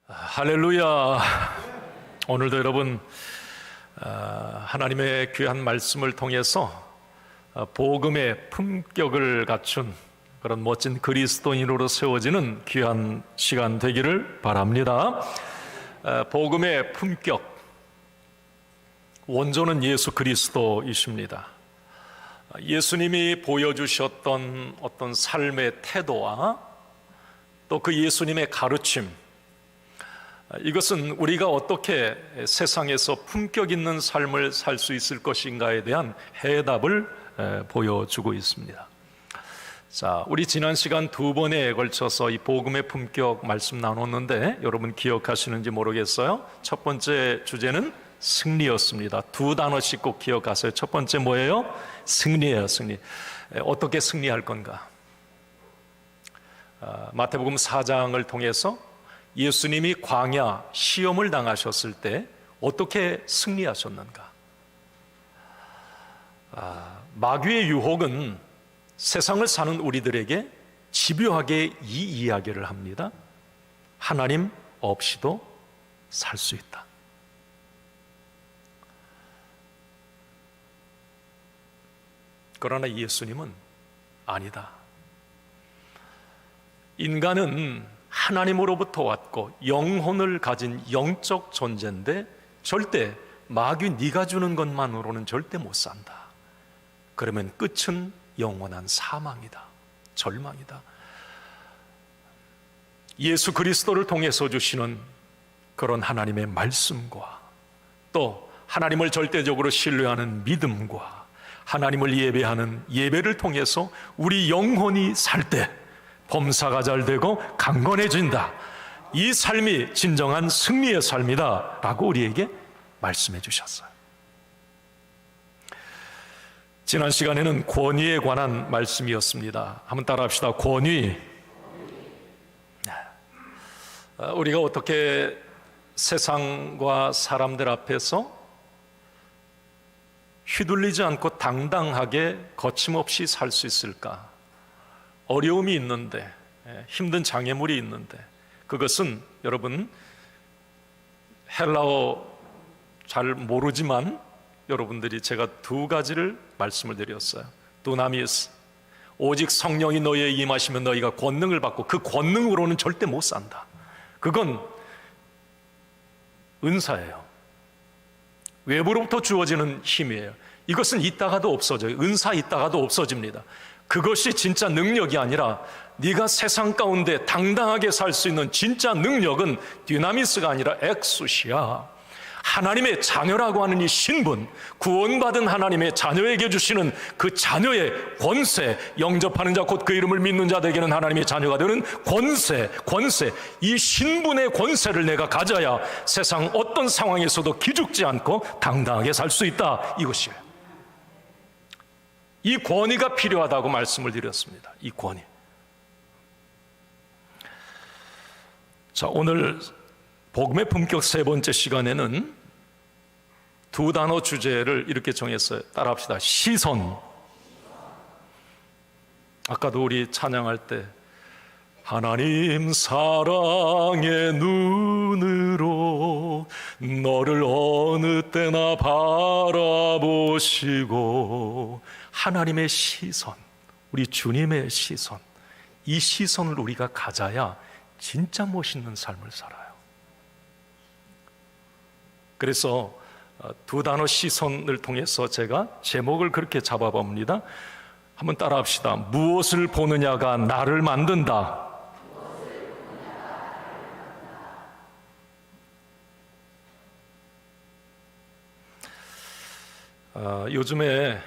할렐루야. 오늘도 여러분 하나님의 귀한 말씀을 통해서 복음의 품격을 갖춘 그런 멋진 그리스도인으로 세워지는 귀한 시간 되기를 바랍니다. 복음의 품격, 원조는 예수 그리스도이십니다. 예수님이 보여주셨던 어떤 삶의 태도와 또 그 예수님의 가르침, 이것은 우리가 어떻게 세상에서 품격 있는 삶을 살 수 있을 것인가에 대한 해답을 보여주고 있습니다. 자, 우리 지난 시간 두 번에 걸쳐서 이 복음의 품격 말씀 나눴는데 여러분 기억하시는지 모르겠어요. 첫 번째 주제는 승리였습니다. 두 단어씩 꼭 기억하세요. 첫 번째 뭐예요? 승리예요, 승리. 어떻게 승리할 건가? 마태복음 4장을 통해서 예수님이 광야 시험을 당하셨을 때 어떻게 승리하셨는가? 마귀의 유혹은 세상을 사는 우리들에게 집요하게 이 이야기를 합니다. 하나님 없이도 살 수 있다. 그러나 예수님은 아니다. 인간은 하나님으로부터 왔고 영혼을 가진 영적 존재인데 절대 마귀 네가 주는 것만으로는 절대 못 산다. 그러면 끝은 영원한 사망이다, 절망이다. 예수 그리스도를 통해서 주시는 그런 하나님의 말씀과 또 하나님을 절대적으로 신뢰하는 믿음과 하나님을 예배하는 예배를 통해서 우리 영혼이 살 때 범사가 잘 되고 강건해진다. 이 삶이 진정한 승리의 삶이다 라고 우리에게 말씀해 주셨어요. 지난 시간에는 권위에 관한 말씀이었습니다. 한번 따라합시다. 권위. 우리가 어떻게 세상과 사람들 앞에서 휘둘리지 않고 당당하게 거침없이 살 수 있을까? 어려움이 있는데, 힘든 장애물이 있는데, 그것은 여러분 헬라어 잘 모르지만 여러분들이 제가 두 가지를 말씀을 드렸어요. 두나미스, 오직 성령이 너희에 임하시면 너희가 권능을 받고 그 권능으로는 절대 못 산다. 그건 은사예요. 외부로부터 주어지는 힘이에요. 이것은 있다가도 없어져요. 은사 있다가도 없어집니다. 그것이 진짜 능력이 아니라 네가 세상 가운데 당당하게 살 수 있는 진짜 능력은 디나미스가 아니라 엑수시야. 하나님의 자녀라고 하는 이 신분, 구원받은 하나님의 자녀에게 주시는 그 자녀의 권세, 영접하는 자 곧 그 이름을 믿는 자들에게는 하나님의 자녀가 되는 권세, 이 신분의 권세를 내가 가져야 세상 어떤 상황에서도 기죽지 않고 당당하게 살 수 있다, 이것이에요. 이 권위가 필요하다고 말씀을 드렸습니다. 이 권위. 자, 오늘 복음의 품격 세 번째 시간에는 두 단어 주제를 이렇게 정했어요. 따라합시다. 시선. 아까도 우리 찬양할 때 하나님 사랑의 눈으로 너를 어느 때나 바라보시고, 하나님의 시선, 우리 주님의 시선, 이 시선을 우리가 가져야 진짜 멋있는 삶을 살아요. 그래서 두 단어 시선을 통해서 제가 제목을 그렇게 잡아봅니다. 한번 따라합시다. 무엇을 보느냐가 나를 만든다. 요즘에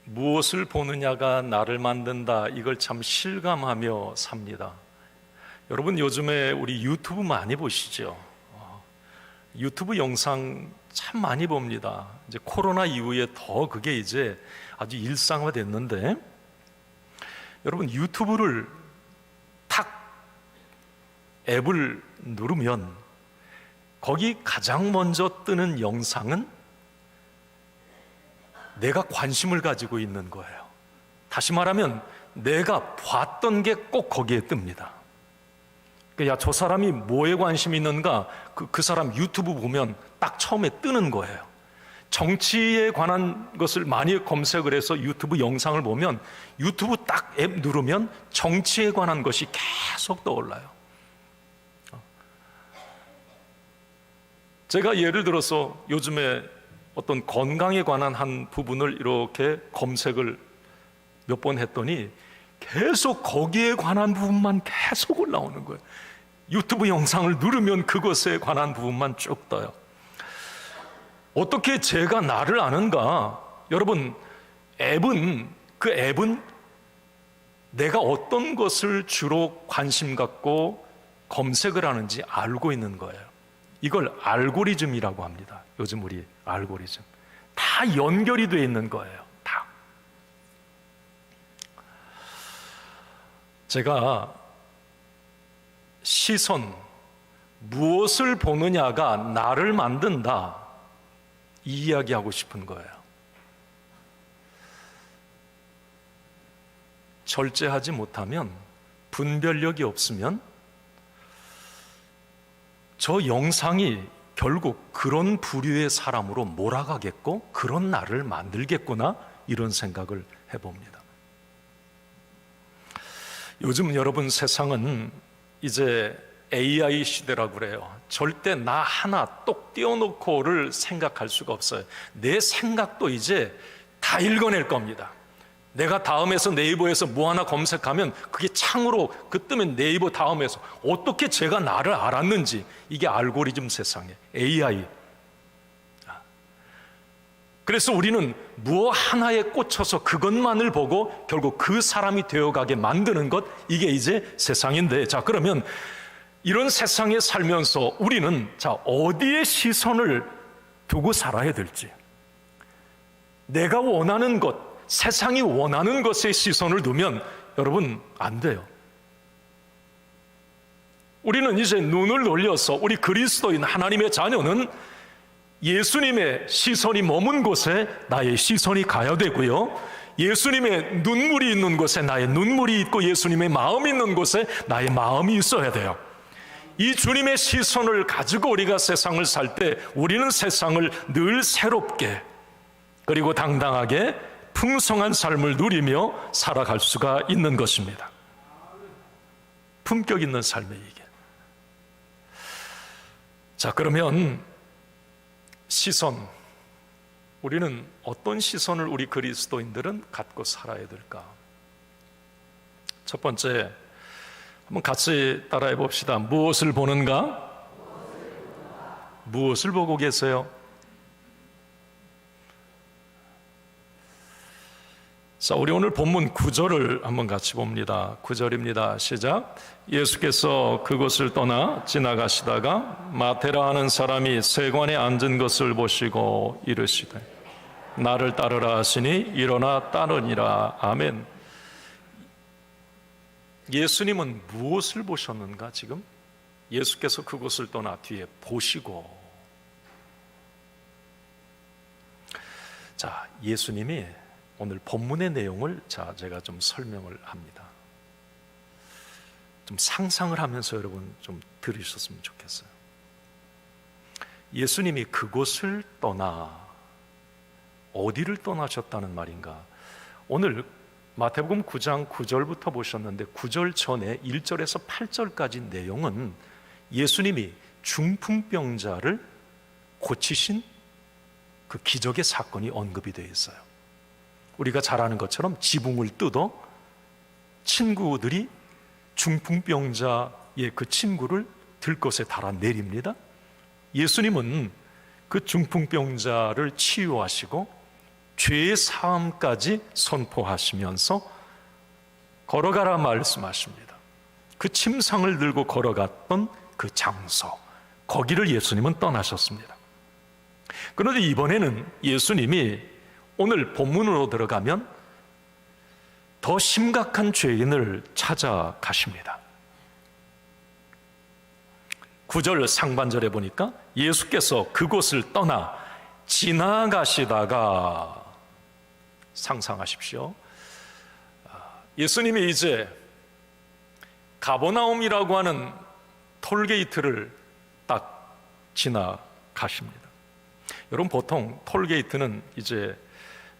무엇을 보느냐가 나를 만든다, 이걸 참 실감하며 삽니다. 여러분 요즘에 우리 유튜브 많이 보시죠? 유튜브 영상 참 많이 봅니다. 이제 코로나 이후에 더 그게 이제 아주 일상화됐는데, 여러분 유튜브를 탁 앱을 누르면 거기 가장 먼저 뜨는 영상은 내가 관심을 가지고 있는 거예요. 다시 말하면 내가 봤던 게 꼭 거기에 뜹니다. 야, 저 사람이 뭐에 관심이 있는가? 그 사람 유튜브 보면 딱 처음에 뜨는 거예요. 정치에 관한 것을 많이 검색을 해서 유튜브 영상을 보면 유튜브 딱 앱 누르면 정치에 관한 것이 계속 떠올라요. 제가 예를 들어서 요즘에 어떤 건강에 관한 한 부분을 이렇게 검색을 몇 번 했더니 계속 거기에 관한 부분만 계속 올라오는 거예요. 유튜브 영상을 누르면 그것에 관한 부분만 쭉 떠요. 어떻게 제가 나를 아는가? 여러분, 그 앱은 내가 어떤 것을 주로 관심 갖고 검색을 하는지 알고 있는 거예요. 이걸 알고리즘이라고 합니다. 요즘 우리 알고리즘. 다 연결이 되어 있는 거예요. 다. 제가 시선, 무엇을 보느냐가 나를 만든다, 이 이야기하고 싶은 거예요. 절제하지 못하면, 분별력이 없으면 저 영상이 결국 그런 부류의 사람으로 몰아가겠고 그런 나를 만들겠구나, 이런 생각을 해봅니다. 요즘 여러분, 세상은 이제 AI 시대라고 그래요. 절대 나 하나 똑 띄워놓고를 생각할 수가 없어요. 내 생각도 이제 다 읽어낼 겁니다. 내가 다음에서 네이버에서 뭐 하나 검색하면 그게 창으로 뜨면 네이버 다음에서 어떻게 제가 나를 알았는지, 이게 알고리즘 세상에 AI. 그래서 우리는 무엇 하나에 꽂혀서 그것만을 보고 결국 그 사람이 되어가게 만드는 것, 이게 이제 세상인데, 자, 그러면 이런 세상에 살면서 우리는 어디에 시선을 두고 살아야 될지, 내가 원하는 것, 세상이 원하는 것에 시선을 두면 여러분 안 돼요. 우리는 이제 눈을 돌려서 우리 그리스도인 하나님의 자녀는 예수님의 시선이 머문 곳에 나의 시선이 가야 되고요, 예수님의 눈물이 있는 곳에 나의 눈물이 있고 예수님의 마음이 있는 곳에 나의 마음이 있어야 돼요. 이 주님의 시선을 가지고 우리가 세상을 살 때 우리는 세상을 늘 새롭게 그리고 당당하게 풍성한 삶을 누리며 살아갈 수가 있는 것입니다. 품격 있는 삶의 이게. 자, 그러면 시선, 우리는 어떤 시선을 우리 그리스도인들은 갖고 살아야 될까? 첫 번째, 한번 같이 따라해 봅시다. 무엇을 보는가? 무엇을 보고 계세요? 자, 우리 오늘 본문 9절을 한번 같이 봅니다. 9절입니다. 시작. 예수께서 그곳을 떠나 지나가시다가 마테라 하는 사람이 세관에 앉은 것을 보시고 이르시되 나를 따르라 하시니 일어나 따르니라. 아멘. 예수님은 무엇을 보셨는가? 지금 예수께서 그곳을 떠나 뒤에 보시고, 자, 예수님이 오늘 본문의 내용을 제가 좀 설명을 합니다. 좀 상상을 하면서 여러분 좀 들으셨으면 좋겠어요. 예수님이 그곳을 떠나 어디를 떠나셨다는 말인가? 오늘 마태복음 9장 9절부터 보셨는데 9절 전에 1절에서 8절까지 내용은 예수님이 중풍병자를 고치신 그 기적의 사건이 언급이 되어 있어요. 우리가 잘 아는 것처럼 지붕을 뜯어 친구들이 중풍병자의 그 친구를 들것에 달아 내립니다. 예수님은 그 중풍병자를 치유하시고 죄의 사함까지 선포하시면서 걸어가라 말씀하십니다. 그 침상을 들고 걸어갔던 그 장소, 거기를 예수님은 떠나셨습니다. 그런데 이번에는 예수님이 오늘 본문으로 들어가면 더 심각한 죄인을 찾아가십니다. 9절 상반절에 보니까 예수께서 그곳을 떠나 지나가시다가, 상상하십시오. 예수님이 이제 가버나움이라고 하는 톨게이트를 딱 지나가십니다. 여러분, 보통 톨게이트는 이제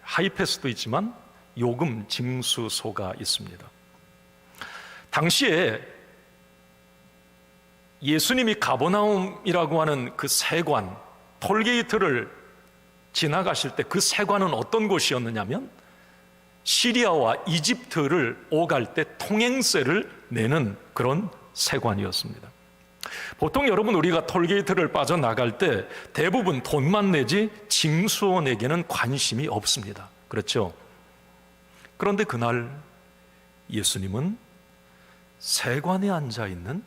하이패스도 있지만 요금 징수소가 있습니다. 당시에 예수님이 가버나움이라고 하는 그 세관, 톨게이트를 지나가실 때 그 세관은 어떤 곳이었느냐면 시리아와 이집트를 오갈 때 통행세를 내는 그런 세관이었습니다. 보통 여러분, 우리가 톨게이트를 빠져나갈 때 대부분 돈만 내지 징수원에게는 관심이 없습니다. 그렇죠? 그런데 그날 예수님은 세관에 앉아있는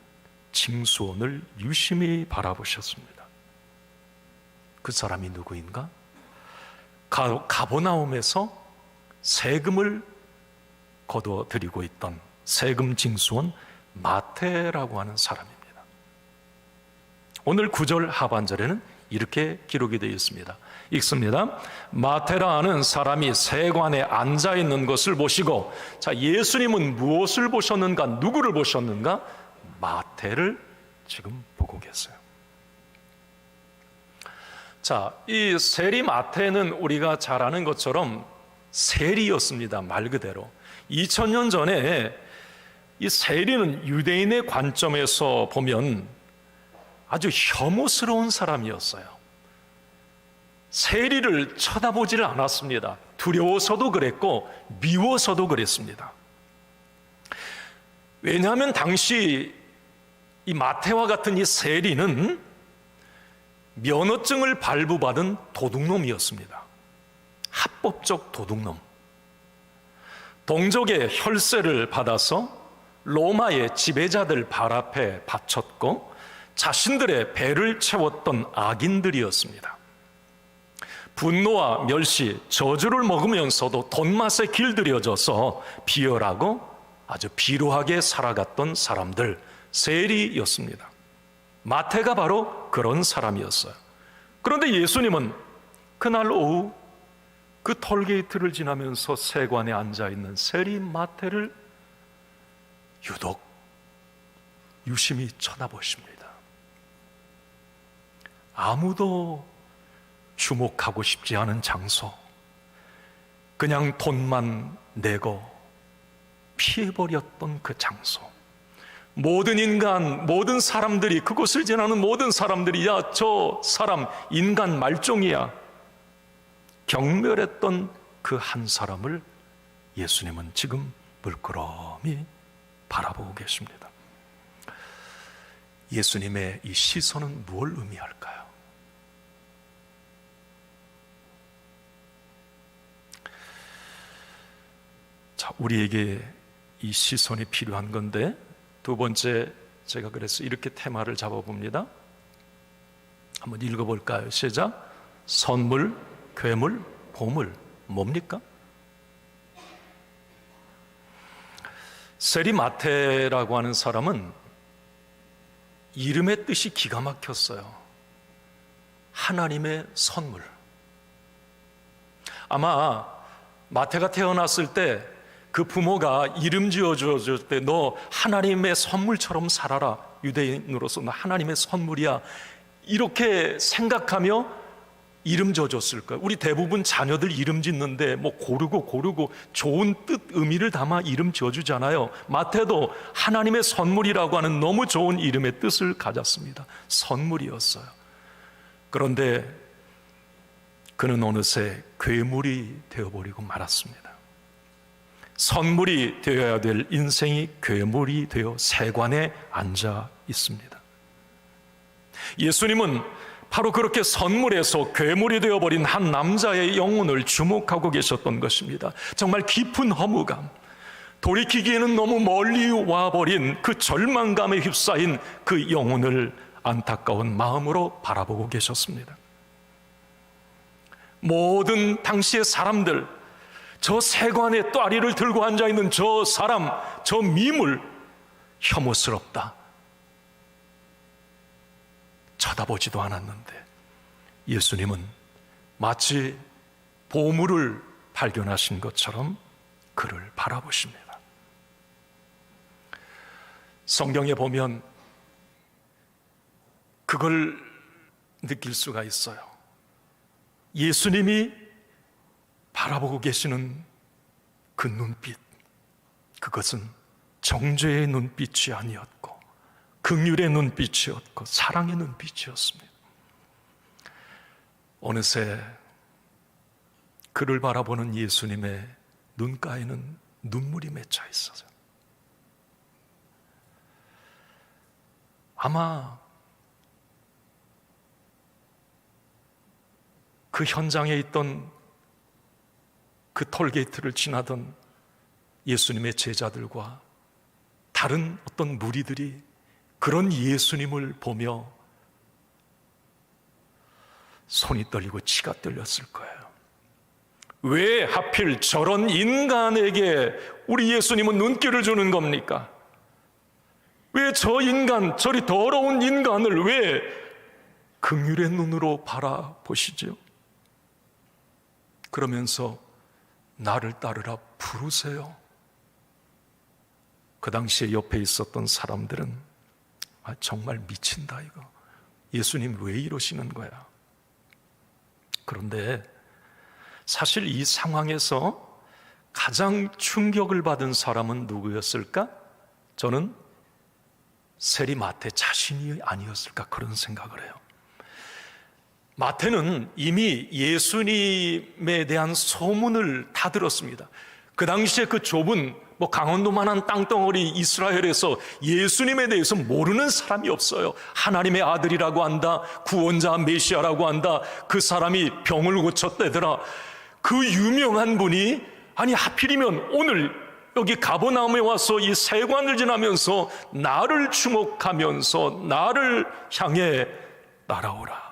징수원을 유심히 바라보셨습니다. 그 사람이 누구인가? 가버나움에서 세금을 거둬들이고 있던 세금 징수원 마태라고 하는 사람입니다. 오늘 9절 하반절에는 이렇게 기록이 되어 있습니다. 읽습니다. 마태라 하는 사람이 세관에 앉아 있는 것을 보시고, 자, 예수님은 무엇을 보셨는가? 누구를 보셨는가? 마태를 지금 보고 계세요. 자, 이 세리 마태는 우리가 잘 아는 것처럼 세리였습니다. 말 그대로 2000년 전에 이 세리는 유대인의 관점에서 보면 아주 혐오스러운 사람이었어요. 세리를 쳐다보지를 않았습니다. 두려워서도 그랬고 미워서도 그랬습니다. 왜냐하면 당시 이 마태와 같은 이 세리는 면허증을 발부받은 도둑놈이었습니다. 합법적 도둑놈. 동족의 혈세를 받아서 로마의 지배자들 발 앞에 바쳤고 자신들의 배를 채웠던 악인들이었습니다. 분노와 멸시, 저주를 먹으면서도 돈맛에 길들여져서 비열하고 아주 비루하게 살아갔던 사람들, 세리였습니다. 마태가 바로 그런 사람이었어요. 그런데 예수님은 그날 오후 그 톨게이트를 지나면서 세관에 앉아있는 세리 마태를 유독 유심히 쳐다보십니다. 아무도 주목하고 싶지 않은 장소, 그냥 돈만 내고 피해버렸던 그 장소, 모든 인간, 모든 사람들이, 그곳을 지나는 모든 사람들이 야, 저 사람 인간 말종이야 경멸했던 그 한 사람을 예수님은 지금 물끄러미 바라보고 계십니다. 예수님의 이 시선은 무엇을 의미할까요? 자, 우리에게 이 시선이 필요한 건데, 두 번째, 제가 그래서 이렇게 테마를 잡아봅니다. 한번 읽어볼까요? 시작. 선물, 괴물, 보물, 뭡니까? 세리 마태라고 하는 사람은 이름의 뜻이 기가 막혔어요. 하나님의 선물. 아마 마태가 태어났을 때 그 부모가 이름 지어줬을 때 너 하나님의 선물처럼 살아라, 유대인으로서 너 하나님의 선물이야, 이렇게 생각하며 이름 지어줬을 거예요. 우리 대부분 자녀들 이름 짓는데 뭐 고르고 좋은 뜻, 의미를 담아 이름 지어주잖아요. 마태도 하나님의 선물이라고 하는 너무 좋은 이름의 뜻을 가졌습니다. 선물이었어요. 그런데 그는 어느새 괴물이 되어버리고 말았습니다. 선물이 되어야 될 인생이 괴물이 되어 세관에 앉아 있습니다. 예수님은 바로 그렇게 선물에서 괴물이 되어버린 한 남자의 영혼을 주목하고 계셨던 것입니다. 정말 깊은 허무감, 돌이키기에는 너무 멀리 와버린 그 절망감에 휩싸인 그 영혼을 안타까운 마음으로 바라보고 계셨습니다. 모든 당시의 사람들, 저 세관에 또아리를 들고 앉아있는 저 사람, 저 미물, 혐오스럽다, 쳐다보지도 않았는데 예수님은 마치 보물을 발견하신 것처럼 그를 바라보십니다. 성경에 보면 그걸 느낄 수가 있어요. 예수님이 바라보고 계시는 그 눈빛, 그것은 정죄의 눈빛이 아니었고 긍휼의 눈빛이었고 사랑의 눈빛이었습니다. 어느새 그를 바라보는 예수님의 눈가에는 눈물이 맺혀 있어요. 아마 그 현장에 있던 그 톨게이트를 지나던 예수님의 제자들과 다른 어떤 무리들이 그런 예수님을 보며 손이 떨리고 치가 떨렸을 거예요. 왜 하필 저런 인간에게 우리 예수님은 눈길을 주는 겁니까? 왜 저 인간, 저리 더러운 인간을 왜 긍휼의 눈으로 바라보시죠? 그러면서 나를 따르라 부르세요. 그 당시에 옆에 있었던 사람들은 정말 미친다 이거. 예수님 왜 이러시는 거야? 그런데 사실 이 상황에서 가장 충격을 받은 사람은 누구였을까? 저는 세리 마태 자신이 아니었을까 그런 생각을 해요. 마태는 이미 예수님에 대한 소문을 다 들었습니다. 그 당시에 그 좁은 강원도만한 땅덩어리 이스라엘에서 예수님에 대해서 모르는 사람이 없어요. 하나님의 아들이라고 한다, 구원자 메시아라고 한다, 그 사람이 병을 고쳤다더라. 그 유명한 분이 아니 하필이면 오늘 여기 가버나움에 와서 이 세관을 지나면서 나를 주목하면서 나를 향해 날아오라.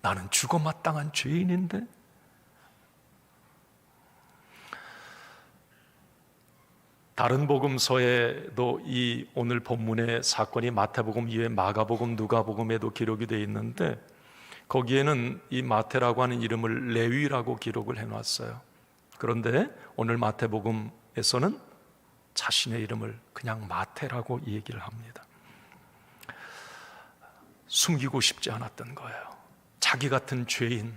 나는 죽어 마땅한 죄인인데. 다른 복음서에도 이 오늘 본문의 사건이 마태복음 이외에 마가복음, 누가복음에도 기록이 되어 있는데 거기에는 이 마태라고 하는 이름을 레위라고 기록을 해놨어요. 그런데 오늘 마태복음에서는 자신의 이름을 그냥 마태라고 얘기를 합니다. 숨기고 싶지 않았던 거예요. 자기 같은 죄인,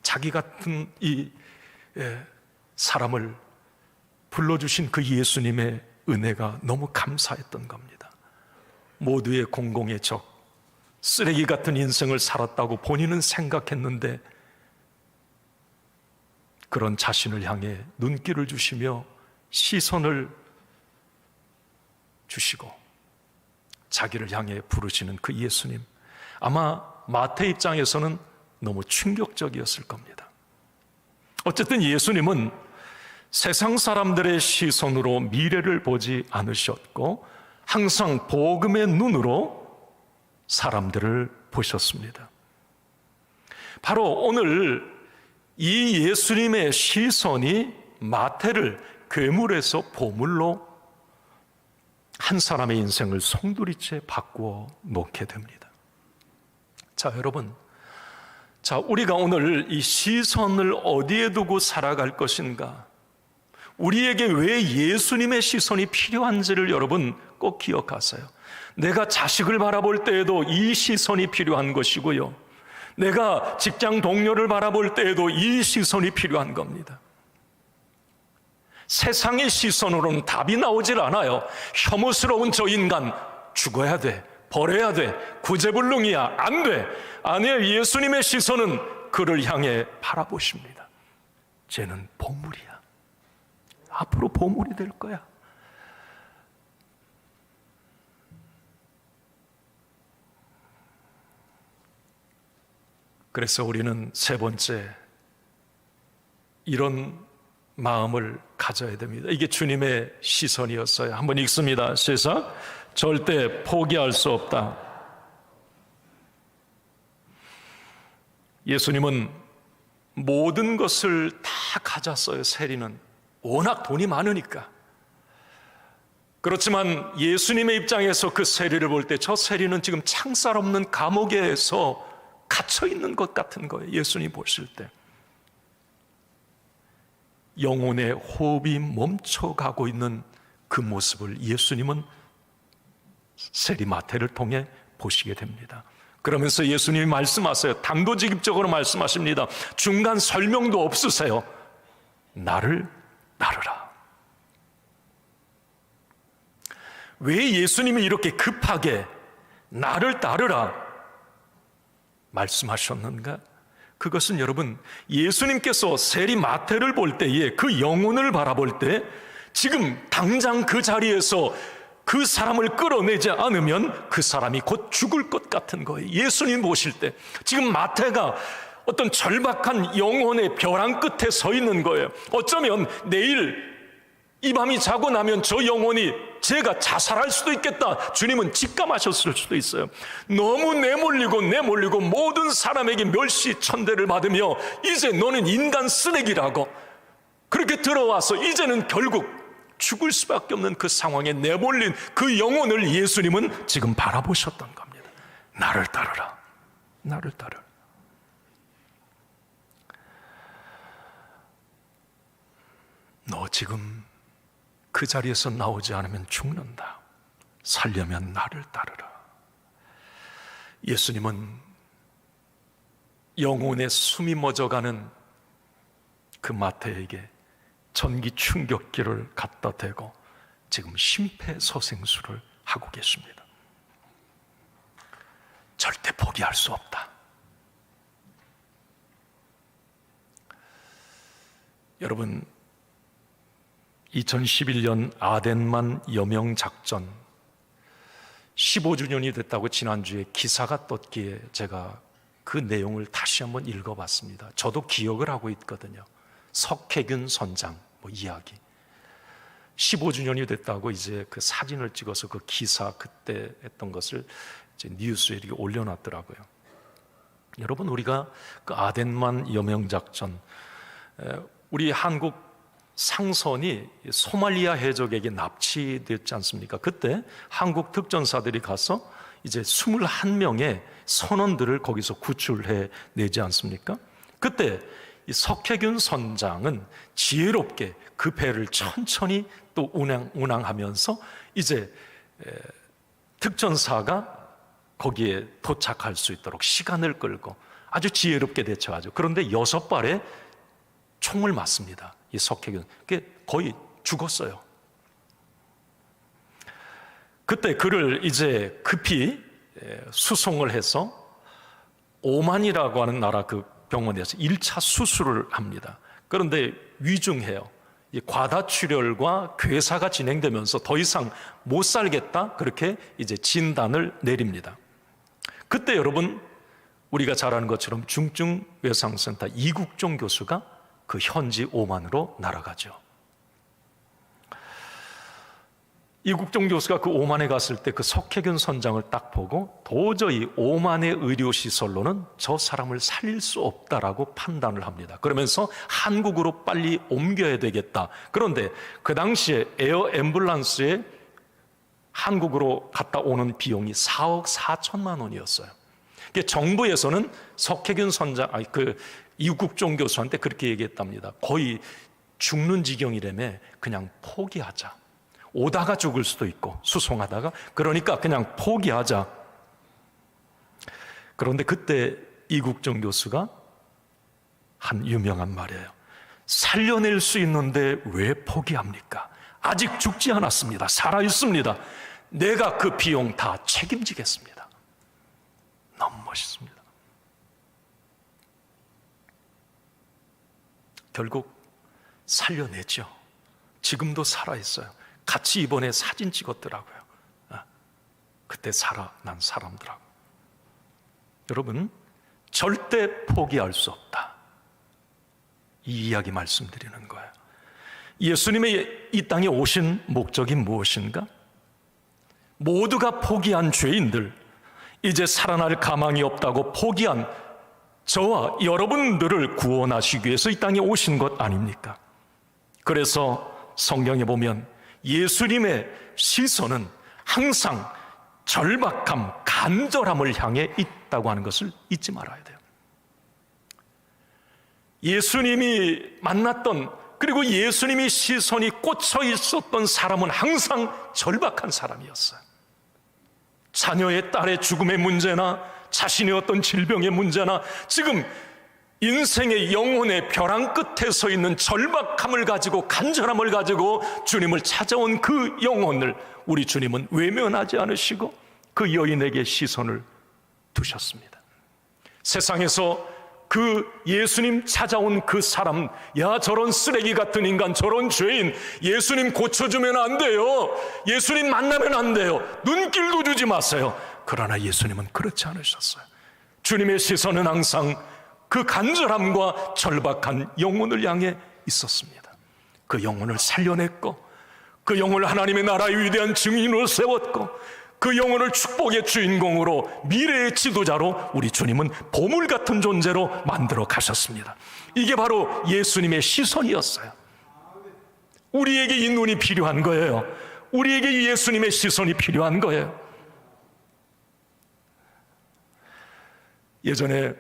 자기 같은 이 사람을 불러주신 그 예수님의 은혜가 너무 감사했던 겁니다. 모두의 공공의 적, 쓰레기 같은 인생을 살았다고 본인은 생각했는데 그런 자신을 향해 눈길을 주시며 시선을 주시고 자기를 향해 부르시는 그 예수님, 아마 마태 입장에서는 너무 충격적이었을 겁니다. 어쨌든 예수님은 세상 사람들의 시선으로 미래를 보지 않으셨고 항상 복음의 눈으로 사람들을 보셨습니다. 바로 오늘 이 예수님의 시선이 마태를 괴물에서 보물로 한 사람의 인생을 송두리째 바꾸어 놓게 됩니다. 자, 여러분, 우리가 오늘 이 시선을 어디에 두고 살아갈 것인가? 우리에게 왜 예수님의 시선이 필요한지를 여러분 꼭 기억하세요. 내가 자식을 바라볼 때에도 이 시선이 필요한 것이고요. 내가 직장 동료를 바라볼 때에도 이 시선이 필요한 겁니다. 세상의 시선으로는 답이 나오질 않아요. 혐오스러운 저 인간 죽어야 돼, 버려야 돼, 구제불능이야, 안 돼. 아니에요. 예수님의 시선은 그를 향해 바라보십니다. 쟤는 보물이야. 앞으로 보물이 될 거야. 그래서 우리는 세 번째 이런 마음을 가져야 됩니다. 이게 주님의 시선이었어요. 한번 읽습니다. 시작. 절대 포기할 수 없다. 예수님은 모든 것을 다 가졌어요. 세리는 워낙 돈이 많으니까. 그렇지만 예수님의 입장에서 그 세리를 볼 때 저 세리는 지금 창살 없는 감옥에서 갇혀 있는 것 같은 거예요. 예수님 보실 때 영혼의 호흡이 멈춰가고 있는 그 모습을 예수님은 세리 마태를 통해 보시게 됩니다. 그러면서 예수님이 말씀하세요. 당도직입적으로 말씀하십니다. 중간 설명도 없으세요. 나를 따르라. 왜 예수님이 이렇게 급하게 나를 따르라 말씀하셨는가? 그것은 여러분, 예수님께서 세리 마태를 볼 때에 그 영혼을 바라볼 때 지금 당장 그 자리에서 그 사람을 끌어내지 않으면 그 사람이 곧 죽을 것 같은 거예요. 예수님 보실 때 지금 마태가 어떤 절박한 영혼의 벼랑 끝에 서 있는 거예요. 어쩌면 내일 이 밤이 자고 나면 저 영혼이 제가 자살할 수도 있겠다, 주님은 직감하셨을 수도 있어요. 너무 내몰리고 모든 사람에게 멸시천대를 받으며 이제 너는 인간 쓰레기라고 그렇게 들어와서 이제는 결국 죽을 수밖에 없는 그 상황에 내몰린 그 영혼을 예수님은 지금 바라보셨던 겁니다. 나를 따르라, 나를 따르라. 너 지금 그 자리에서 나오지 않으면 죽는다. 살려면 나를 따르라. 예수님은 영혼의 숨이 멎어가는 그 마태에게 전기 충격기를 갖다 대고 지금 심폐소생술을 하고 계십니다. 절대 포기할 수 없다. 여러분, 2011년 아덴만 여명작전 15주년이 됐다고 지난주에 기사가 떴기에 제가 그 내용을 다시 한번 읽어봤습니다. 저도 기억을 하고 있거든요. 석혜균 선장 이야기 15주년이 됐다고 이제 그 사진을 찍어서 그 기사 그때 했던 것을 이제 뉴스에 이렇게 올려놨더라고요. 여러분, 우리가 그 아덴만 여명작전, 우리 한국 상선이 소말리아 해적에게 납치됐지 않습니까? 그때 한국 특전사들이 가서 이제 21명의 선원들을 거기서 구출해 내지 않습니까? 그때 이 석혜균 선장은 지혜롭게 그 배를 천천히 또 운항하면서 이제 특전사가 거기에 도착할 수 있도록 시간을 끌고 아주 지혜롭게 대처하죠. 그런데 6발의 총을 맞습니다. 이 석혜균, 그게 거의 죽었어요. 그때 그를 이제 급히 수송을 해서 오만이라고 하는 나라 그 병원에서 1차 수술을 합니다. 그런데 위중해요. 과다출혈과 괴사가 진행되면서 더 이상 못 살겠다, 그렇게 이제 진단을 내립니다. 그때 여러분, 우리가 잘 아는 것처럼 중증외상센터 이국종 교수가 그 현지 오만으로 날아가죠. 이국종 교수가 그 오만에 갔을 때 그 석혜균 선장을 딱 보고 도저히 오만의 의료시설로는 저 사람을 살릴 수 없다라고 판단을 합니다. 그러면서 한국으로 빨리 옮겨야 되겠다. 그런데 그 당시에 에어 앰뷸런스에 한국으로 갔다 오는 비용이 4억 4천만 원이었어요. 정부에서는 석혜균 선장, 그 이국종 교수한테 그렇게 얘기했답니다. 거의 죽는 지경이라며 그냥 포기하자. 오다가 죽을 수도 있고 수송하다가, 그러니까 그냥 포기하자. 그런데 그때 이국종 교수가 한 유명한 말이에요. 살려낼 수 있는데 왜 포기합니까? 아직 죽지 않았습니다. 살아 있습니다. 내가 그 비용 다 책임지겠습니다. 너무 멋있습니다. 결국 살려내죠. 지금도 살아있어요. 같이 이번에 사진 찍었더라고요. 그때 살아난 사람들하고. 여러분, 절대 포기할 수 없다. 이 이야기 말씀드리는 거예요. 예수님의 이 땅에 오신 목적이 무엇인가? 모두가 포기한 죄인들, 이제 살아날 가망이 없다고 포기한 저와 여러분들을 구원하시기 위해서 이 땅에 오신 것 아닙니까? 그래서 성경에 보면 예수님의 시선은 항상 절박함, 간절함을 향해 있다고 하는 것을 잊지 말아야 돼요. 예수님이 만났던, 그리고 예수님이 시선이 꽂혀 있었던 사람은 항상 절박한 사람이었어요. 자녀의 딸의 죽음의 문제나 자신의 어떤 질병의 문제나 지금 인생의 영혼의 벼랑 끝에 서 있는 절박함을 가지고 간절함을 가지고 주님을 찾아온 그 영혼을 우리 주님은 외면하지 않으시고 그 여인에게 시선을 두셨습니다. 세상에서 그 예수님 찾아온 그 사람, 야 저런 쓰레기 같은 인간, 저런 죄인 예수님 고쳐주면 안 돼요. 예수님 만나면 안 돼요. 눈길도 주지 마세요. 그러나 예수님은 그렇지 않으셨어요. 주님의 시선은 항상 그 간절함과 절박한 영혼을 향해 있었습니다. 그 영혼을 살려냈고 그 영혼을 하나님의 나라의 위대한 증인으로 세웠고 그 영혼을 축복의 주인공으로 미래의 지도자로 우리 주님은 보물 같은 존재로 만들어 가셨습니다. 이게 바로 예수님의 시선이었어요. 우리에게 이 눈이 필요한 거예요. 우리에게 이 예수님의 시선이 필요한 거예요. 예전에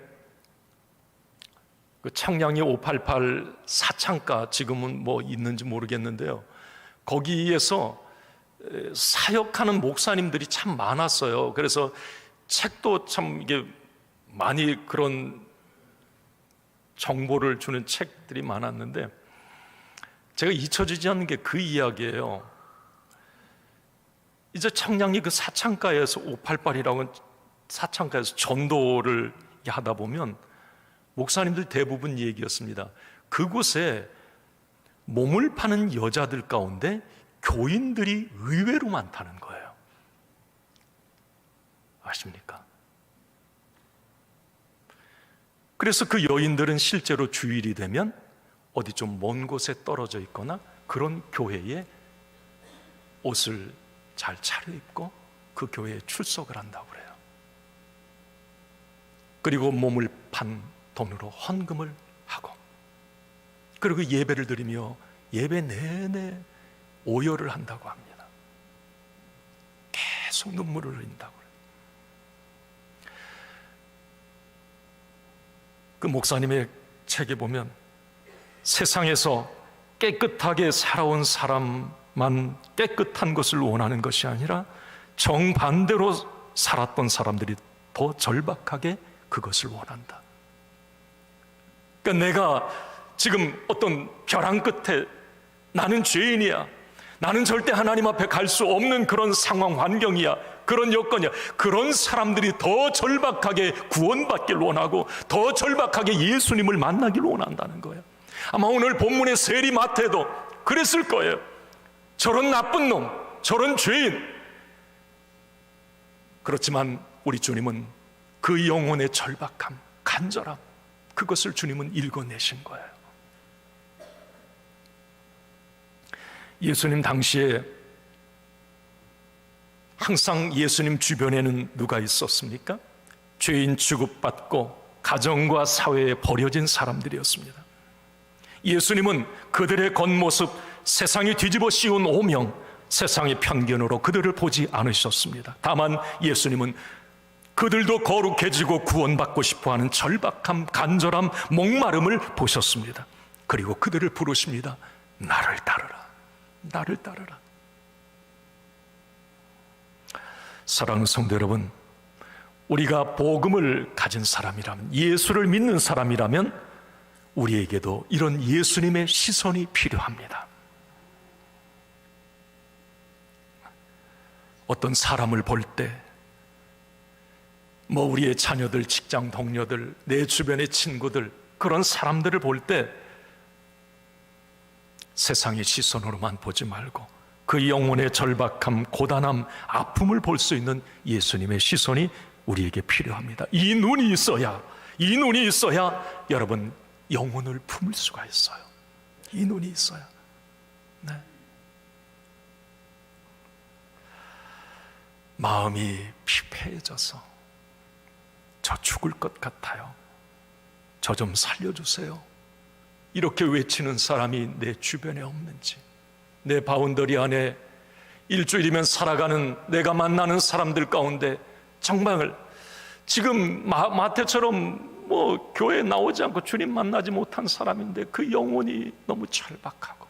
그 창량리 588 사창가, 지금은 뭐 있는지 모르겠는데요, 거기에서 사역하는 목사님들이 참 많았어요. 그래서 책도 참 이게 많이 그런 정보를 주는 책들이 많았는데 제가 잊혀지지 않는 게 그 이야기예요. 이제 청량리 그 사창가에서 588이라고 사창가에서 전도를 하다 보면 목사님들 대부분 얘기였습니다. 그곳에 몸을 파는 여자들 가운데 교인들이 의외로 많다는 거예요. 아십니까? 그래서 그 여인들은 실제로 주일이 되면 어디 좀 먼 곳에 떨어져 있거나 그런 교회에 옷을 잘 차려입고 그 교회에 출석을 한다고 그래요. 그리고 몸을 판 돈으로 헌금을 하고, 그리고 예배를 드리며 예배 내내 오열을 한다고 합니다. 계속 눈물을 흘린다고 그래요. 그 목사님의 책에 보면 세상에서 깨끗하게 살아온 사람만 깨끗한 것을 원하는 것이 아니라 정반대로 살았던 사람들이 더 절박하게 그것을 원한다. 그러니까 내가 지금 어떤 벼랑 끝에 나는 죄인이야, 나는 절대 하나님 앞에 갈 수 없는 그런 상황 환경이야, 그런 여건이야, 그런 사람들이 더 절박하게 구원받길 원하고 더 절박하게 예수님을 만나길 원한다는 거예요. 아마 오늘 본문의 세리마태도 그랬을 거예요. 저런 나쁜 놈, 저런 죄인. 그렇지만 우리 주님은 그 영혼의 절박함, 간절함, 그것을 주님은 읽어내신 거예요. 예수님 당시에 항상 예수님 주변에는 누가 있었습니까? 죄인 취급받고 가정과 사회에 버려진 사람들이었습니다. 예수님은 그들의 겉모습, 세상이 뒤집어 씌운 오명, 세상의 편견으로 그들을 보지 않으셨습니다. 다만 예수님은 그들도 거룩해지고 구원받고 싶어하는 절박함, 간절함, 목마름을 보셨습니다. 그리고 그들을 부르십니다. 나를 따르라, 나를 따르라. 사랑하는 성도 여러분, 우리가 복음을 가진 사람이라면, 예수를 믿는 사람이라면 우리에게도 이런 예수님의 시선이 필요합니다. 어떤 사람을 볼 때, 뭐 우리의 자녀들, 직장 동료들, 내 주변의 친구들, 그런 사람들을 볼 때 세상의 시선으로만 보지 말고 그 영혼의 절박함, 고단함, 아픔을 볼 수 있는 예수님의 시선이 우리에게 필요합니다. 이 눈이 있어야 여러분 영혼을 품을 수가 있어요. 이 눈이 있어야. 네. 마음이 피폐해져서 저 죽을 것 같아요, 저 좀 살려주세요, 이렇게 외치는 사람이 내 주변에 없는지, 내 바운더리 안에 일주일이면 살아가는 내가 만나는 사람들 가운데 정말 지금 마태처럼 뭐 교회에 나오지 않고 주님 만나지 못한 사람인데 그 영혼이 너무 절박하고,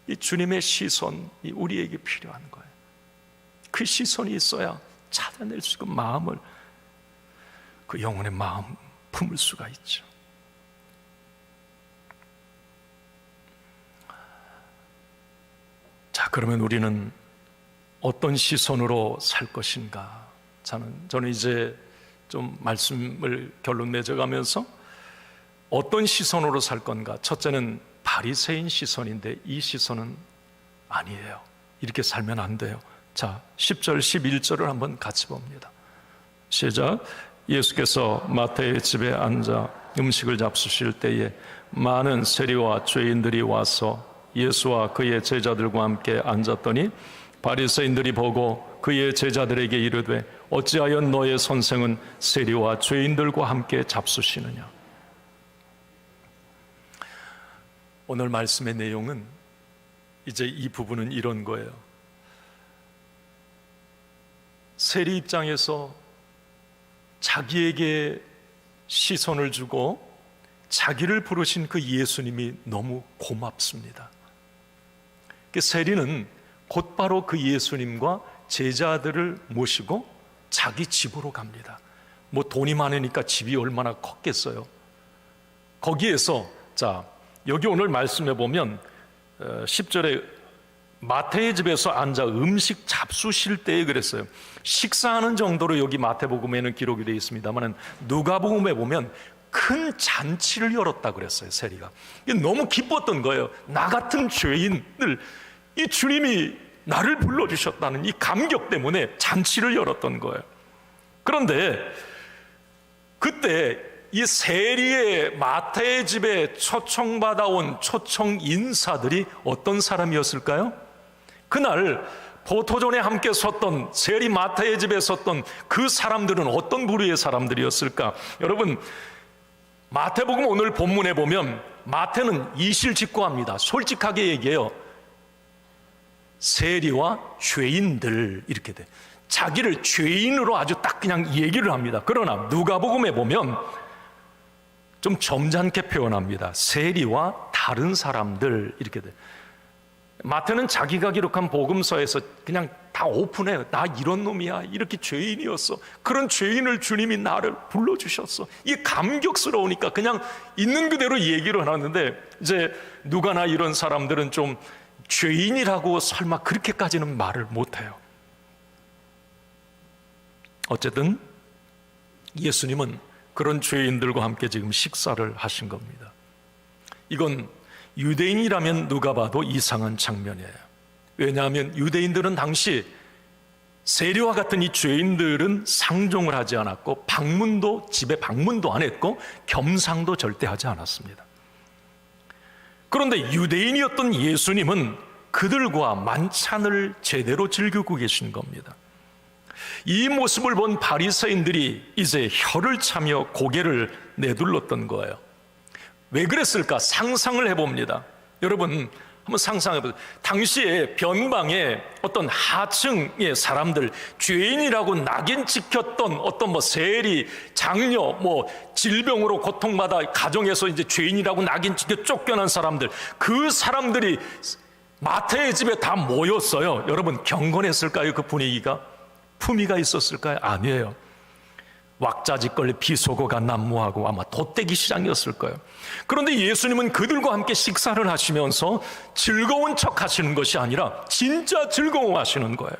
이 주님의 시선이 우리에게 필요한 거예요. 그 시선이 있어야 찾아낼 수 있고 마음을, 그 영혼의 마음 품을 수가 있죠. 자, 그러면 우리는 어떤 시선으로 살 것인가? 저는 이제 좀 말씀을 결론 맺어가면서 어떤 시선으로 살 건가? 첫째는 바리새인 시선인데 이 시선은 아니에요. 이렇게 살면 안 돼요. 자, 10절, 11절을 한번 같이 봅니다. 시작. 예수께서 마태의 집에 앉아 음식을 잡수실 때에 많은 세리와 죄인들이 와서 예수와 그의 제자들과 함께 앉았더니 바리새인들이 보고 그의 제자들에게 이르되 어찌하여 너의 선생은 세리와 죄인들과 함께 잡수시느냐. 오늘 말씀의 내용은 이제 이 부분은 이런 거예요. 세리 입장에서 자기에게 시선을 주고 자기를 부르신 그 예수님이 너무 고맙습니다. 그 세리는 곧바로 그 예수님과 제자들을 모시고 자기 집으로 갑니다. 뭐 돈이 많으니까 집이 얼마나 컸겠어요. 거기에서 자, 여기 오늘 말씀해 보면 10절에 마태의 집에서 앉아 음식 잡수실 때에 그랬어요. 식사하는 정도로 여기 마태복음에는 기록이 되어 있습니다만 누가복음에 보면 큰 잔치를 열었다 그랬어요. 세리가 너무 기뻤던 거예요. 나 같은 죄인을 이 주님이 나를 불러주셨다는 이 감격 때문에 잔치를 열었던 거예요. 그런데 그때 이 세리의 마태의 집에 초청받아온 초청 인사들이 어떤 사람이었을까요? 그날 포토존에 함께 섰던 세리 마태의 집에 섰던 그 사람들은 어떤 부류의 사람들이었을까? 여러분, 마태복음 오늘 본문에 보면 마태는 이실직고합니다. 솔직하게 얘기해요. 세리와 죄인들 이렇게 돼. 자기를 죄인으로 아주 딱 그냥 얘기를 합니다. 그러나 누가복음에 보면 좀 점잖게 표현합니다. 세리와 다른 사람들 이렇게 돼. 마태는 자기가 기록한 복음서에서 그냥 다 오픈해요. 나 이런 놈이야. 이렇게 죄인이었어. 그런 죄인을 주님이 나를 불러주셨어. 이게 감격스러우니까 그냥 있는 그대로 얘기를 하는데 이제 누가나 이런 사람들은 좀 죄인이라고 설마 그렇게까지는 말을 못해요. 어쨌든 예수님은 그런 죄인들과 함께 지금 식사를 하신 겁니다. 이건 유대인이라면 누가 봐도 이상한 장면이에요. 왜냐하면 유대인들은 당시 세리와 같은 이 죄인들은 상종을 하지 않았고 집에 방문도 안 했고 겸상도 절대 하지 않았습니다. 그런데 유대인이었던 예수님은 그들과 만찬을 제대로 즐기고 계신 겁니다. 이 모습을 본 바리새인들이 이제 혀를 차며 고개를 내둘렀던 거예요. 왜 그랬을까? 상상을 해봅니다. 여러분 한번 상상해보세요. 당시에 변방에 어떤 하층의 사람들, 죄인이라고 낙인 찍혔던 어떤 세리, 장녀, 질병으로 고통받아 가정에서 이제 죄인이라고 낙인 찍혀 쫓겨난 사람들, 그 사람들이 마태의 집에 다 모였어요. 여러분 경건했을까요? 그 분위기가? 품위가 있었을까요? 아니에요. 왁자지껄 비속어가 난무하고 아마 돛대기 시장이었을 거예요. 그런데 예수님은 그들과 함께 식사를 하시면서 즐거운 척 하시는 것이 아니라 진짜 즐거워하시는 거예요.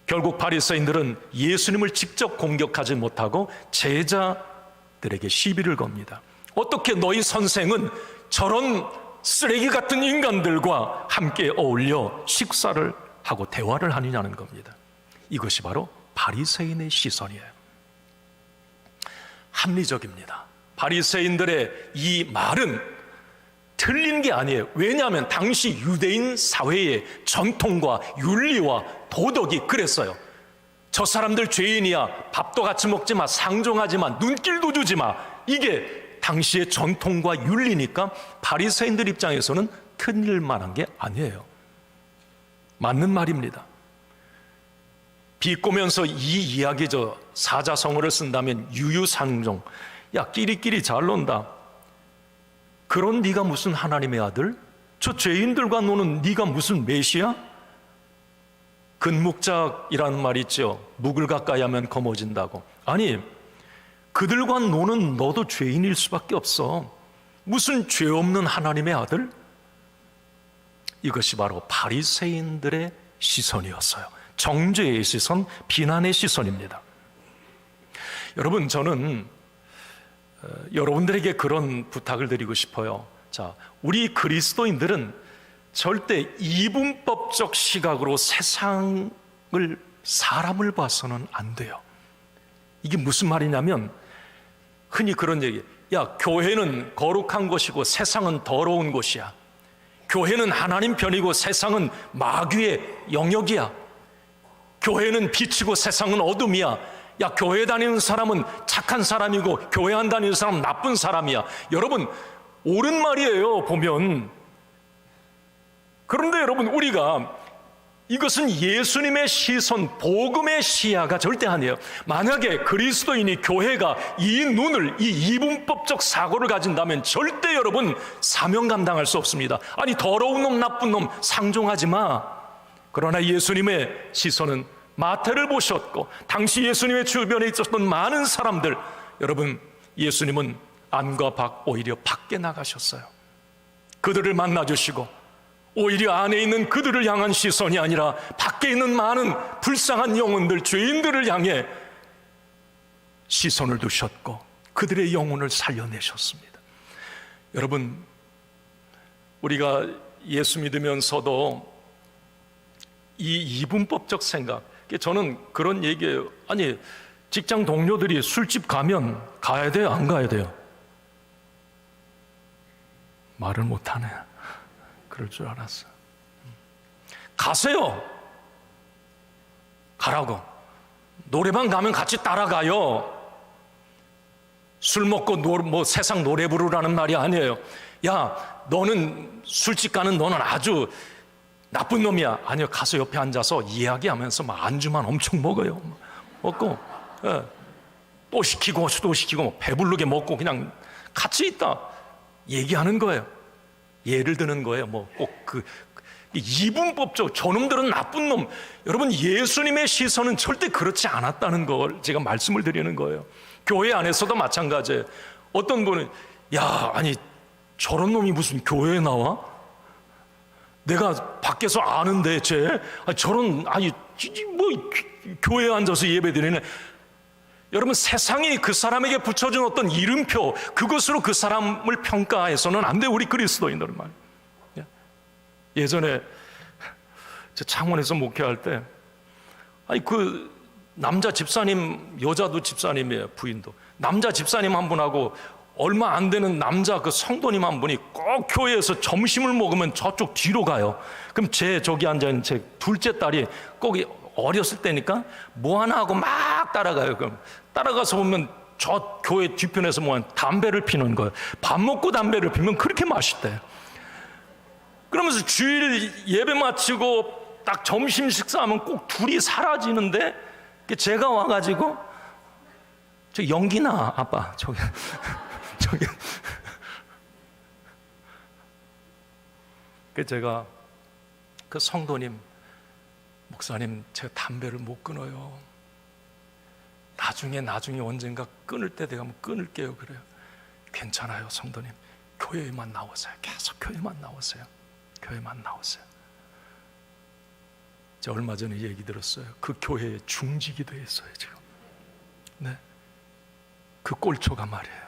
결국 바리새인들은 예수님을 직접 공격하지 못하고 제자들에게 시비를 겁니다. 어떻게 너희 선생은 저런 쓰레기 같은 인간들과 함께 어울려 식사를 하고 대화를 하느냐는 겁니다. 이것이 바로 바리새인의 시선이에요. 합리적입니다. 바리새인들의 이 말은 틀린 게 아니에요. 왜냐하면 당시 유대인 사회의 전통과 윤리와 도덕이 그랬어요. 저 사람들 죄인이야. 밥도 같이 먹지 마. 상종하지 마. 눈길도 주지 마. 이게 당시의 전통과 윤리니까 바리새인들 입장에서는 틀릴 만한 게 아니에요. 맞는 말입니다. 비꼬면서 이 이야기죠. 사자성어를 쓴다면 유유상종. 야, 끼리끼리 잘 논다. 그런 네가 무슨 하나님의 아들? 저 죄인들과 노는 네가 무슨 메시아? 근묵작이라는 말이 있죠. 묵을 가까이 하면 거머진다고. 아니, 그들과 노는 너도 죄인일 수밖에 없어. 무슨 죄 없는 하나님의 아들? 이것이 바로 바리새인들의 시선이었어요. 정죄의 시선, 비난의 시선입니다. 여러분, 저는 여러분들에게 그런 부탁을 드리고 싶어요. 자, 우리 그리스도인들은 절대 이분법적 시각으로 사람을 봐서는 안 돼요. 이게 무슨 말이냐면, 흔히 그런 얘기, 야, 교회는 거룩한 곳이고 세상은 더러운 곳이야. 교회는 하나님 편이고 세상은 마귀의 영역이야. 교회는 빛이고 세상은 어둠이야. 야, 교회 다니는 사람은 착한 사람이고 교회 안 다니는 사람은 나쁜 사람이야. 여러분, 옳은 말이에요, 보면. 그런데 여러분, 우리가 이것은 예수님의 시선, 복음의 시야가 절대 아니에요. 만약에 그리스도인이, 교회가 이 눈을, 이 이분법적 사고를 가진다면 절대 여러분 사명 감당할 수 없습니다. 아니, 더러운 놈, 나쁜 놈 상종하지 마. 그러나 예수님의 시선은 마태를 보셨고, 당시 예수님의 주변에 있었던 많은 사람들, 여러분, 예수님은 안과 밖, 오히려 밖에 나가셨어요. 그들을 만나주시고, 오히려 안에 있는 그들을 향한 시선이 아니라 밖에 있는 많은 불쌍한 영혼들, 죄인들을 향해 시선을 두셨고 그들의 영혼을 살려내셨습니다. 여러분, 우리가 예수 믿으면서도 이 이분법적 생각, 저는 그런 얘기예요. 아니, 직장 동료들이 술집 가면 가야 돼요, 안 가야 돼요? 말을 못하네. 그럴 줄 알았어. 가세요. 가라고. 노래방 가면 같이 따라가요. 술 먹고 세상 노래 부르라는 말이 아니에요. 야, 너는 술집 가는 너는 아주 나쁜 놈이야. 아니요, 가서 옆에 앉아서 이야기하면서 막 안주만 엄청 먹어요. 먹고, 예. 또 시키고 또 시키고 배부르게 먹고 그냥 같이 있다 얘기하는 거예요. 예를 드는 거예요. 꼭 이분법적, 저놈들은 나쁜 놈. 여러분, 예수님의 시선은 절대 그렇지 않았다는 걸 제가 말씀을 드리는 거예요. 교회 안에서도 마찬가지예요. 어떤 분은, 야, 아니 저런 놈이 무슨 교회에 나와? 내가 밖에서 아는데 교회에 앉아서 예배 드리네. 여러분, 세상이 그 사람에게 붙여준 어떤 이름표, 그것으로 그 사람을 평가해서는 안 돼요. 우리 그리스도인들은 말이에요. 예전에 저 창원에서 목회할 때, 아니 그 남자 집사님, 여자도 집사님이에요, 부인도. 남자 집사님 한 분하고 얼마 안 되는 남자 그 성도님 한 분이 꼭 교회에서 점심을 먹으면 저쪽 뒤로 가요. 그럼 저기 앉아있는 제 둘째 딸이 꼭 어렸을 때니까 뭐 하나 하고 막 따라가요. 그럼 따라가서 보면 저 교회 뒤편에서 담배를 피는 거예요. 밥 먹고 담배를 피면 그렇게 맛있대요. 그러면서 주일 예배 마치고 딱 점심 식사하면 꼭 둘이 사라지는데, 제가 와가지고 저 연기나 아빠 저기 제가 그 성도님, 목사님, 제가 담배를 못 끊어요. 나중에 언젠가 끊을 때 되면 끊을게요. 그래요. 괜찮아요, 성도님. 교회만 나오세요. 계속 교회만 나오세요. 교회만 나오세요. 제가 얼마 전에 얘기 들었어요. 그 교회에 중직이 돼 있어요, 지금. 네. 그 꼴초가 말이에요.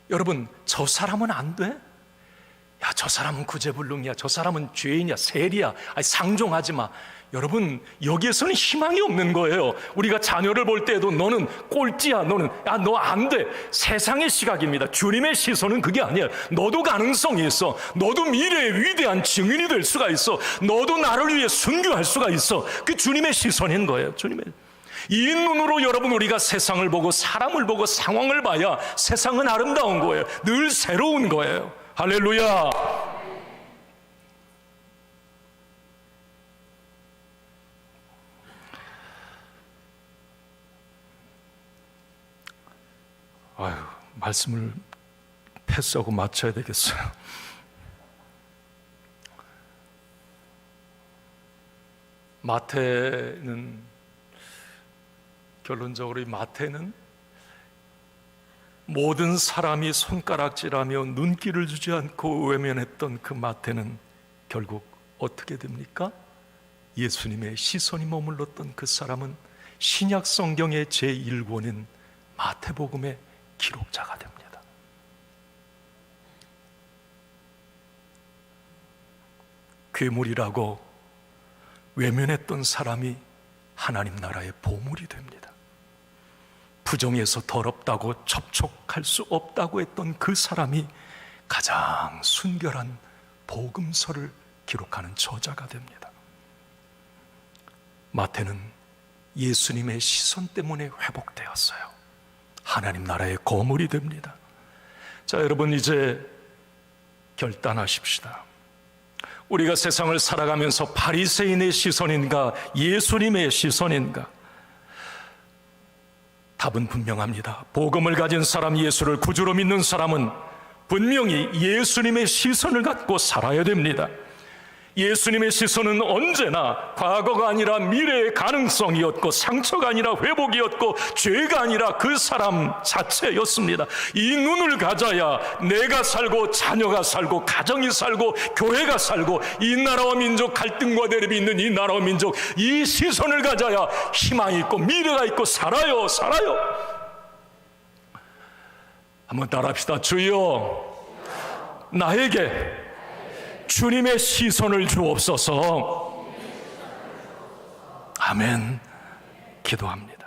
여러분, 저 사람은 안 돼? 야, 저 사람은 구제불능이야. 저 사람은 죄인이야, 세리야. 아니, 상종하지 마. 여러분, 여기에서는 희망이 없는 거예요. 우리가 자녀를 볼 때에도 너는 꼴찌야, 너 안 돼. 세상의 시각입니다. 주님의 시선은 그게 아니에요. 너도 가능성이 있어. 너도 미래의 위대한 증인이 될 수가 있어. 너도 나를 위해 순교할 수가 있어. 그 주님의 시선인 거예요. 주님의. 이 눈으로 여러분, 우리가 세상을 보고 사람을 보고 상황을 봐야 세상은 아름다운 거예요. 늘 새로운 거예요. 할렐루야. 아유, 말씀을 패스하고 마쳐야 되겠어요. 마태는 결론적으로 이 마태는 모든 사람이 손가락질하며 눈길을 주지 않고 외면했던 그 마태는 결국 어떻게 됩니까? 예수님의 시선이 머물렀던 그 사람은 신약 성경의 제1권인 마태복음의 기록자가 됩니다. 괴물이라고 외면했던 사람이 하나님 나라의 보물이 됩니다. 부정해서 더럽다고 접촉할 수 없다고 했던 그 사람이 가장 순결한 복음서를 기록하는 저자가 됩니다. 마태는 예수님의 시선 때문에 회복되었어요. 하나님 나라의 거물이 됩니다. 자, 여러분, 이제 결단하십시다. 우리가 세상을 살아가면서 바리새인의 시선인가 예수님의 시선인가? 답은 분명합니다. 복음을 가진 사람, 예수를 구주로 믿는 사람은 분명히 예수님의 시선을 갖고 살아야 됩니다. 예수님의 시선은 언제나 과거가 아니라 미래의 가능성이었고, 상처가 아니라 회복이었고, 죄가 아니라 그 사람 자체였습니다. 이 눈을 가져야 내가 살고 자녀가 살고 가정이 살고 교회가 살고 이 나라와 민족, 갈등과 대립이 있는 이 나라와 민족, 이 시선을 가져야 희망이 있고 미래가 있고 살아요. 한번 따라합시다. 주여, 나에게 주님의 시선을 주옵소서. 아멘. 기도합니다.